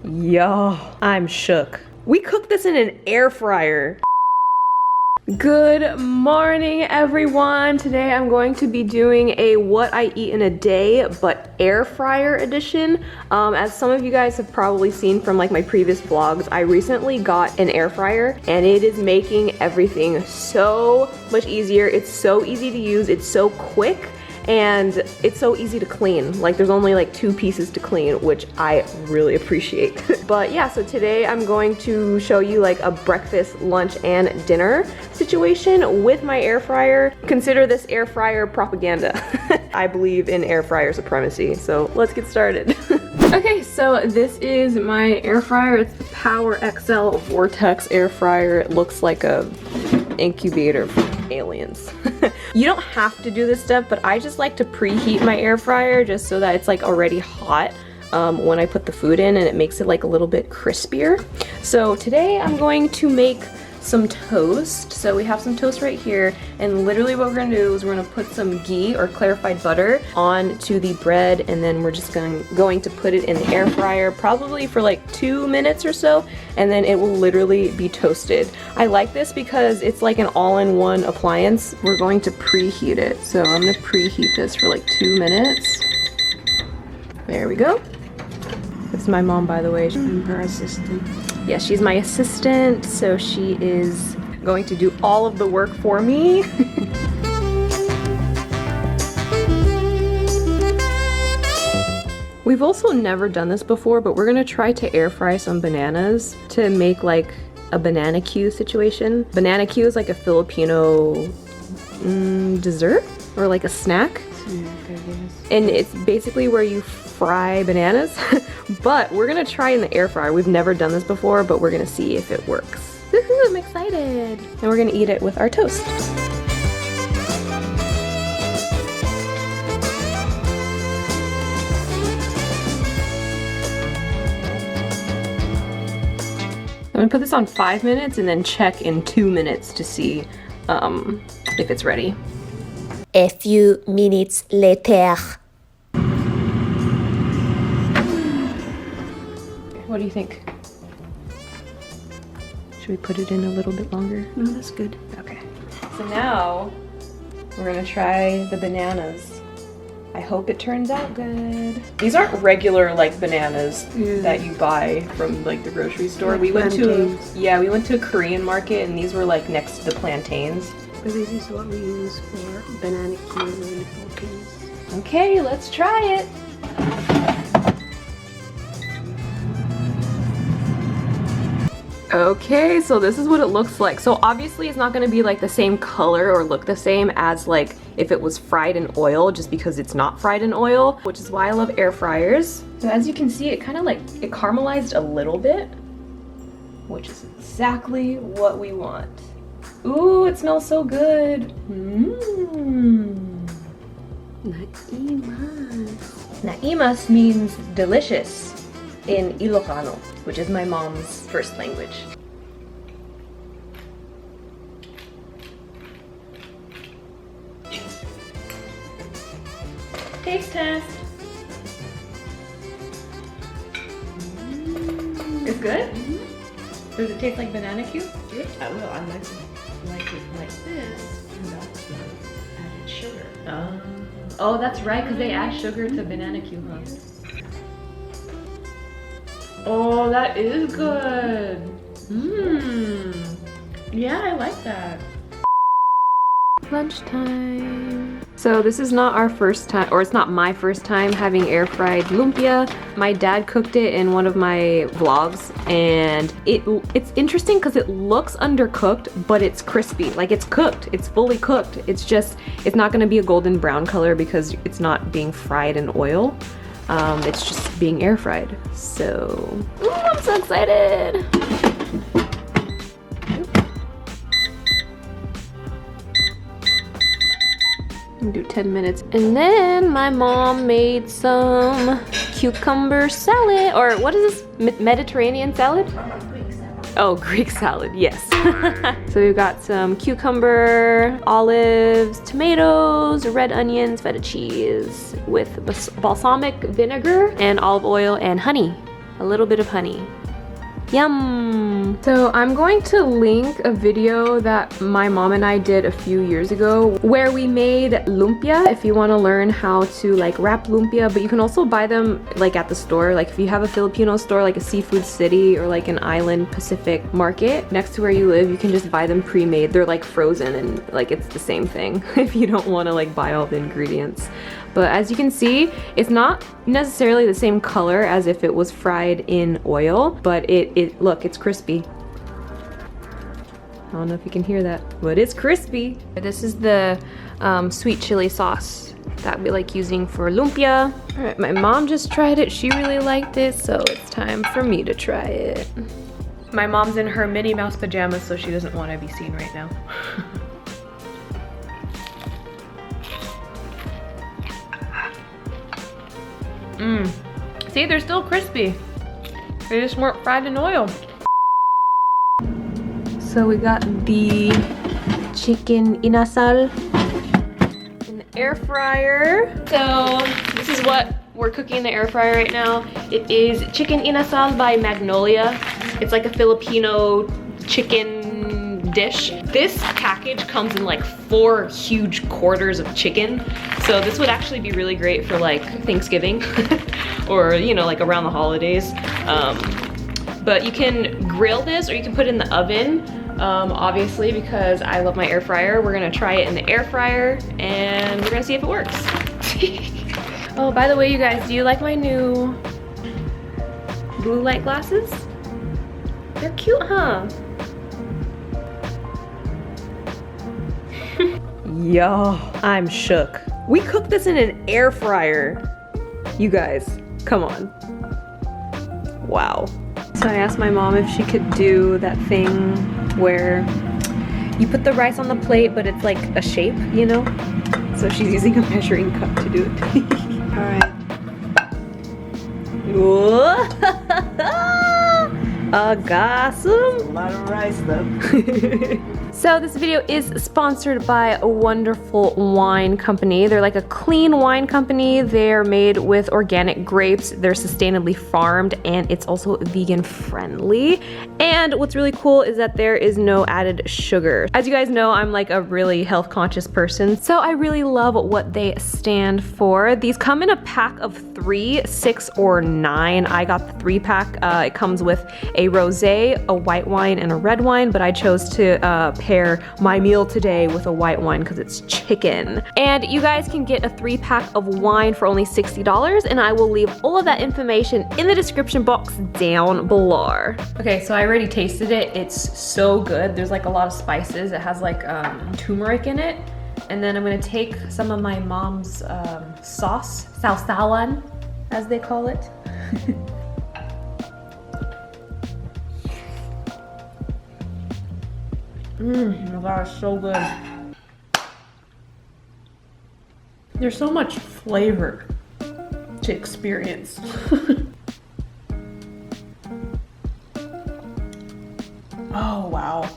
Yo, I'm shook. We cooked this in an air fryer. Good morning, everyone. Today I'm going to be doing a what I eat in a day, but air fryer edition. As some of you guys have probably seen from like my previous vlogs, I recently got an air fryer and it is making everything so much easier. It's so easy to use, it's so quick, and it's so easy to clean. Like there's only like 2 pieces to clean, which I really appreciate. But yeah, so today I'm going to show you like a breakfast, lunch, and dinner situation with my air fryer. Consider this air fryer propaganda. I believe in air fryer supremacy, so let's get started. Okay, so this is my air fryer. It's the Power XL Vortex air fryer. It looks like a incubator for aliens. You don't have to do this step, but I just like to preheat my air fryer just so that it's like already hot when I put the food in, and it makes it like a little bit crispier. So today I'm going to make some toast. So we have some toast right here, and literally what we're gonna do is we're gonna put some ghee or clarified butter onto the bread, and then we're just going to put it in the air fryer probably for like 2 minutes or so, and then it will literally be toasted. I like this because it's like an all-in-one appliance. We're going to preheat it. So I'm gonna preheat this for like 2 minutes. There we go. This is my mom, by the way. I'm her assistant. Yeah, she's my assistant, so she is going to do all of the work for me. We've also never done this before, but we're gonna try to air fry some bananas to make like a banana Q situation. Banana Q is like a Filipino dessert or like a snack. And it's basically where you fry bananas, but we're gonna try in the air fryer. We've never done this before, but we're gonna see if it works. Woohoo, I'm excited. And we're gonna eat it with our toast. I'm gonna put this on 5 minutes and then check in 2 minutes to see if it's ready. A few minutes later. What do you think? Should we put it in a little bit longer? No, that's good. Okay. So now we're gonna try the bananas. I hope it turns out good. These aren't regular like bananas that you buy from like the grocery store. Like we went plantains. we went to a Korean market and these were like next to the plantains. But this is what we use for banana Q in the Philippines. Okay, let's try it. Okay, so this is what it looks like. So obviously it's not gonna be like the same color or look the same as like if it was fried in oil, just because it's not fried in oil, which is why I love air fryers. So as you can see, it kind of like, it caramelized a little bit, which is exactly what we want. Ooh, it smells so good. Naimas. Naimas means delicious in Ilocano, which is my mom's first language. Taste test. It's good? Does it taste like banana Q? Well, I like it like this, and that's added sugar. Oh, that's right, because they add sugar to banana Q, huh? Oh, that is good. Yeah, I like that. Lunchtime. So this is not our first time, or it's not my first time having air fried lumpia. My dad cooked it in one of my vlogs, and it's interesting because it looks undercooked, but it's crispy. Like it's cooked, it's fully cooked. It's just, it's not gonna be a golden brown color because it's not being fried in oil. It's just being air fried. So, ooh, I'm so excited. Do 10 minutes. And then my mom made some cucumber salad, or what is this, Mediterranean salad? Oh, Greek salad, yes. So we've got some cucumber, olives, tomatoes, red onions, feta cheese with balsamic vinegar and olive oil and honey. A a little bit of honey. Yum! So I'm going to link a video that my mom and I did a few years ago where we made lumpia if you want to learn how to like wrap lumpia, but you can also buy them like at the store. Like if you have a Filipino store like a Seafood City or like an Island Pacific Market next to where you live, you can just buy them pre-made. They're like frozen and like it's the same thing if you don't want to like buy all the ingredients. But as you can see, it's not necessarily the same color as if it was fried in oil, but look, it's crispy. I don't know if you can hear that, but it's crispy. This is the sweet chili sauce that we like using for lumpia. All right, my mom just tried it. She really liked it, so it's time for me to try it. My mom's in her Minnie Mouse pajamas, so she doesn't want to be seen right now. See, they're still crispy. They just weren't fried in oil. So we got the chicken inasal in the air fryer. So this is what we're cooking in the air fryer right now. It is chicken inasal by Magnolia. It's like a Filipino chicken dish. This package comes in like 4 huge quarters of chicken. So this would actually be really great for like Thanksgiving or, you know, like around the holidays. But you can grill this or you can put it in the oven. Obviously, because I love my air fryer, we're gonna try it in the air fryer and we're gonna see if it works. Oh, by the way, you guys, do you like my new blue light glasses? They're cute, huh? Yo, I'm shook. We cooked this in an air fryer. You guys, come on. Wow. So I asked my mom if she could do that thing where you put the rice on the plate, but it's like a shape, you know? So she's using a measuring cup to do it. All right. I got some. A lot of rice though. So this video is sponsored by a wonderful wine company. They're like a clean wine company. They're made with organic grapes. They're sustainably farmed and it's also vegan friendly. And what's really cool is that there is no added sugar. As you guys know, I'm like a really health conscious person, so I really love what they stand for. These come in a pack of 3, 6, or 9. I got the 3-pack. It comes with a rosé, a white wine, and a red wine, but I chose to pair my meal today with a white wine because it's chicken. And you guys can get a 3-pack of wine for only $60, and I will leave all of that information in the description box down below. Okay, so I already tasted it. It's so good. There's like a lot of spices. It has like turmeric in it. And then I'm gonna take some of my mom's sauce, sausawan, as they call it. Oh my god, it's so good. There's so much flavor to experience. Oh wow.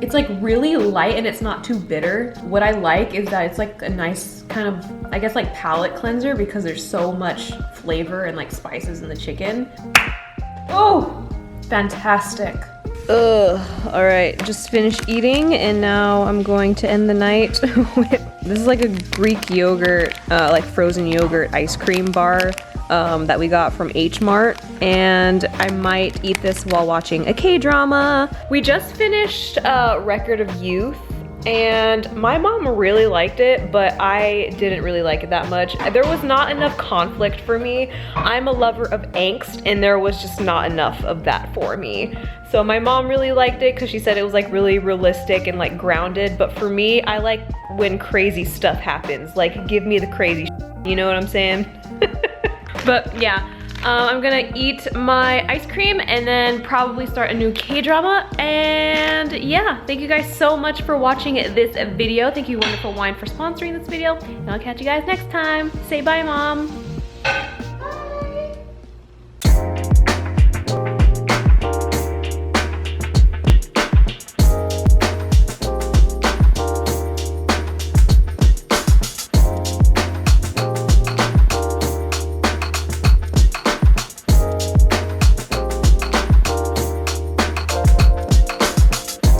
It's like really light and it's not too bitter. What I like is that it's like a nice kind of, I guess like palate cleanser because there's so much flavor and like spices in the chicken. Oh, fantastic. All right, just finished eating and now I'm going to end the night with, this is like a Greek yogurt, like frozen yogurt ice cream bar that we got from H Mart, and I might eat this while watching a K-drama. We just finished Record of Youth and my mom really liked it, but I didn't really like it that much. There was not enough conflict for me. I'm a lover of angst and there was just not enough of that for me. So my mom really liked it because she said it was like really realistic and like grounded, but for me, I like when crazy stuff happens. Like give me the crazy shit, you know what I'm saying? But yeah, I'm gonna eat my ice cream and then probably start a new K-drama. And yeah, thank you guys so much for watching this video. Thank you, Wonderful Wine, for sponsoring this video. And I'll catch you guys next time. Say bye, Mom.